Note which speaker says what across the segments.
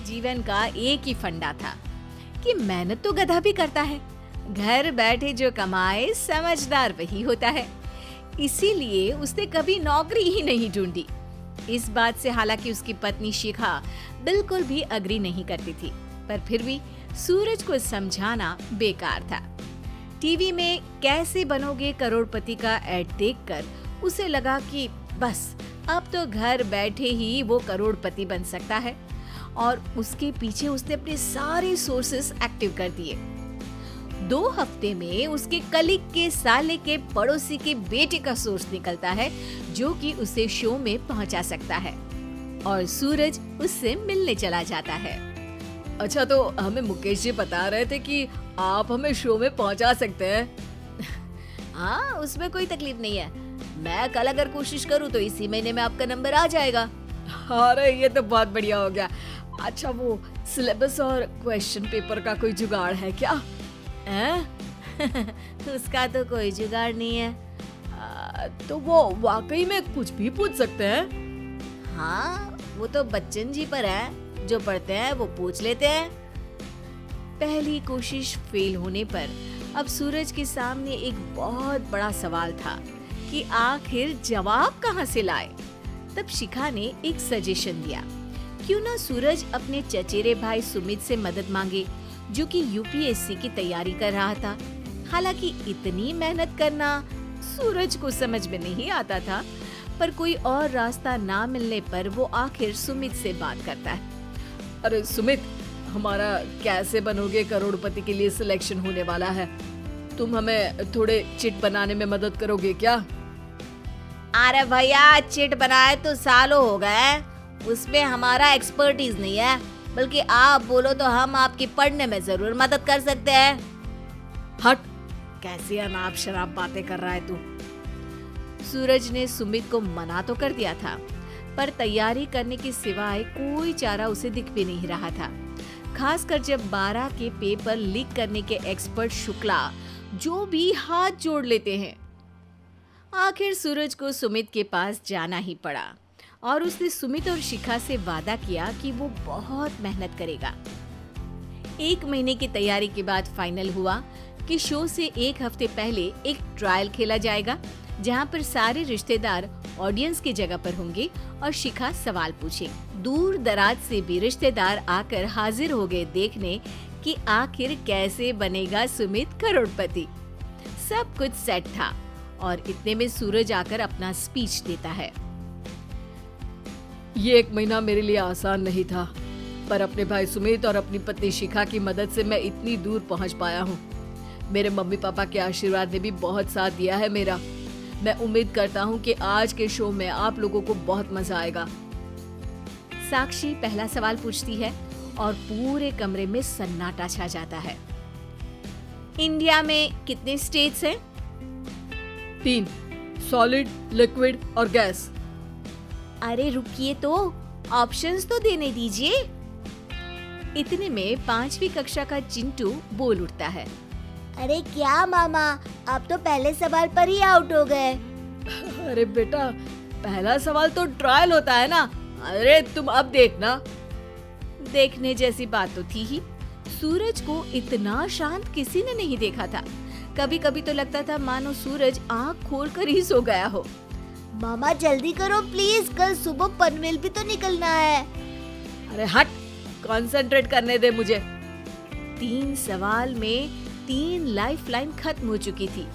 Speaker 1: जीवन का एक ही फंडा था कि मेहनत तो गधा भी करता है, घर बैठे जो कमाए समझदार वही होता है। इसीलिए उसने कभी नौकरी ही नहीं ढूंढी। इस बात से हालांकि उसकी पत्नी शिखा बिल्कुल भी अग्री नहीं करती थी, पर फिर भी सूरज को समझाना बेकार था। टीवी में कैसे बनोगे करोड़पति का ऐड देखकर उसे लगा कि बस अब तो घर बैठे ही वो करोड़पति बन सकता है, और उसके पीछे उसने अपने सारे सोर्सेस एक्टिव कर दिए। 2 हफ्ते में उसके कलीग के साले के पड़ोसी के बेटे का सोर्स निकलता है जो कि उसे शो में पहुंचा सकता है, और सूरज उससे मिलने चला जाता है। अच्छा, तो हमें मुकेश जी बता रहे थे कि आप हमें शो में पहुंचा सकते हैं। हाँ, उसमें कोई तकलीफ नहीं है। मैं कल अगर कोशिश करूँ तो इसी महीने में आपका नंबर आ जाएगा। अरे ये तो बहुत बढ़िया हो गया। अच्छा, वो सिलेबस और क्वेश्चन पेपर का कोई जुगाड़ है क्या? उसका तो कोई जुगाड़ नहीं है। तो वो वाकई में कुछ भी पूछ सकते हैं? हाँ, वो तो बच्चन जी पर है, जो पढ़ते हैं वो पूछ लेते हैं। पहली कोशिश फेल होने पर अब सूरज के सामने एक बहुत बड़ा सवाल था कि आखिर जवाब कहाँ से लाए। तब शिखा ने एक सजेशन दिया, क्यों ना सूरज अपने चचेरे भाई सुमित से मदद मांगे, जो कि यूपीएससी की तैयारी कर रहा था। हालांकि इतनी मेहनत करना सूरज को समझ में नहीं आता था, पर कोई और रास्ता ना मिलने पर वो आखिर सुमित से बात करता है। अरे सुमित, हमारा कैसे बनोगे करोड़पति के लिए सिलेक्शन होने वाला है, तुम हमें थोड़े चिट बनाने में मदद करोगे क्या? अरे भैया, चिट बनाए तो सालों हो गए, उसमें हमारा एक्सपर्टीज नहीं है, बल्कि आप बोलो तो हम आपकी पढ़ने में जरूर मदद कर सकते हैं। हट, कैसी अनाप शराब बातें कर रहा है तू। सूरज ने सुमित को मना तो कर दिया था, पर तैयारी करने के सिवाय कोई चारा उसे दिख भी नहीं रहा था। खासकर जब 12 के पेपर लीक करने के एक्सपर्ट शुक्ला जो भी हाथ जोड़ लेते हैं। आखिर सूरज को सुमित के पास जाना ही पड़ा, और उसने सुमित और शिखा से वादा किया कि वो बहुत मेहनत करेगा। 1 महीने की तैयारी के बाद फाइनल हुआ कि शो से 1 हफ्ते पहले एक ट्रायल खेला जाएगा, जहां पर सारे रिश्तेदार ऑडियंस की जगह पर होंगे और शिखा सवाल पूछे। दूर दराज से भी रिश्तेदार आकर हाजिर हो गए देखने कि आखिर कैसे बनेगा सुमित करोड़पति। सब कुछ सेट था, और इतने में सूरज आकर अपना स्पीच देता है। ये 1 महीना मेरे लिए आसान नहीं था, पर अपने भाई सुमित और अपनी पत्नी शिखा की मदद से मैं इतनी दूर पहुंच पाया हूँ। मेरे मम्मी पापा के आशीर्वाद ने भी बहुत साथ दिया है मेरा। मैं उम्मीद करता हूँ कि आज के शो में आप लोगों को बहुत मजा आएगा। साक्षी पहला सवाल पूछती है और पूरे कमरे में सन्नाटा छा जाता है। इंडिया में कितने स्टेट्स हैं? 3, सॉलिड, लिक्विड और गैस। अरे रुकिए, तो ऑप्शंस तो देने दीजिए। इतने में 5वीं कक्षा का चिंटू बोल उठता है।
Speaker 2: अरे क्या मामा, आप तो पहले सवाल पर ही आउट हो गए।
Speaker 1: अरे बेटा, पहला सवाल तो ट्रायल होता है ना। अरे तुम अब देखना। देखने जैसी बात तो थी ही। सूरज को इतना शांत किसी ने नहीं देखा था। कभी कभी तो लगता था मानो सूरज आँख खोलकर ही सो गया हो।
Speaker 2: मामा जल्दी करो प्लीज, कल सुबह पनवेल भी तो निकलना है।
Speaker 1: अरे हट, कंसंट्रेट करने दे मुझे। 3 सवाल में 3 लाइफलाइन खत्म हो चुकी थी,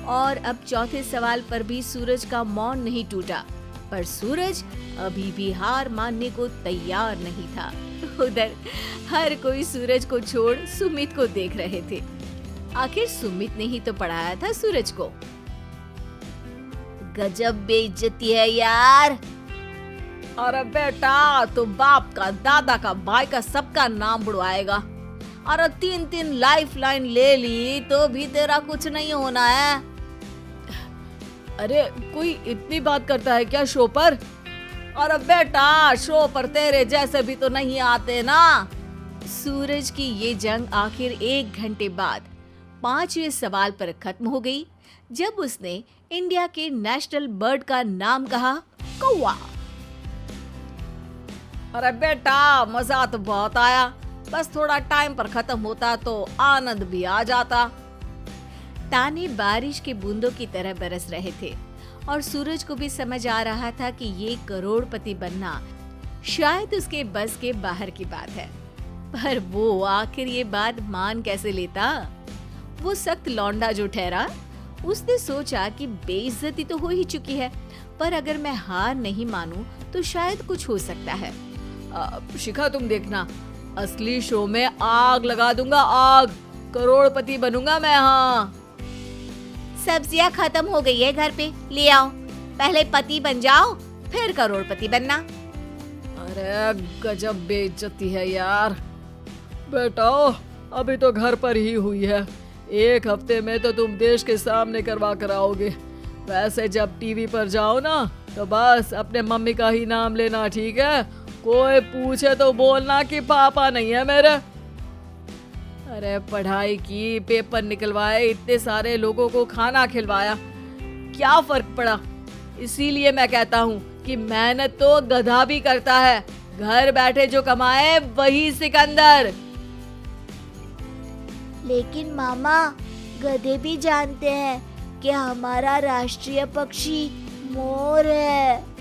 Speaker 1: और अब चौथे सवाल पर भी सूरज का मौन नहीं टूटा। पर सूरज अभी भी हार मानने को तैयार नहीं था। उधर हर कोई सूरज को छोड़ सुमित को देख रहे थे। आखिर सुमित ने ही तो पढ़ाया था सूरज को।
Speaker 2: गजब बेइज्जती है यार।
Speaker 1: अरे बेटा, तो बाप का, दादा का, भाई का, सबका नाम बुड़वाएगा। अरे 3 लाइफलाइन ले ली तो भी तेरा कुछ नहीं होना है। अरे कोई इतनी बात करता है क्या शो पर? अरे बेटा, शो पर तेरे जैसे भी तो नहीं आते ना। सूरज की ये जंग आखिर 1 घंटे बाद 5वें सवाल पर खत्म हो गई, जब उसने इंडिया के नेशनल बर्ड का नाम कहा, कौवा। अरे बेटा मजा तो बहुत आया, बस थोड़ा टाइम पर खत्म होता तो आनंद भी आ जाता। ताने बारिश के बूंदों की तरह बरस रहे थे और सूरज को भी समझ आ रहा था कि ये करोड़पति बनना शायद उसके बस के बाहर की बात है। पर वो आखिर ये बात मान कैसे लेता? वो सख्त लौंडा जो ठहरा, उसने सोचा कि बेइज्जती तो हो ही चुकी है, पर अगर मैं हार नहीं मानूं तो शायद कुछ हो सकता है। शिखा तुम देखना, असली शो में आग लगा दूंगा, आग, करोड़पति बनूंगा मैं। हाँ,
Speaker 2: सब्जियां खत्म हो गई है घर पे, ले आओ। पहले पति बन जाओ फिर करोड़पति बनना।
Speaker 1: अरे गजब बेइज्जती है यार। बेटा अभी तो घर पर ही हुई है, 1 हफ्ते में तो तुम देश के सामने करवा कर आओगे। वैसे जब टीवी पर जाओ ना तो बस अपने मम्मी का ही नाम लेना, ठीक है? कोई पूछे तो बोलना कि पापा नहीं है मेरे। अरे पढ़ाई की, पेपर निकलवाए, इतने सारे लोगों को खाना खिलवाया, क्या फर्क पड़ा? इसीलिए मैं कहता हूँ कि मेहनत तो गधा भी करता है, घर बैठे जो कमाए वही सिकंदर।
Speaker 2: लेकिन मामा, गधे भी जानते हैं कि हमारा राष्ट्रीय पक्षी मोर है।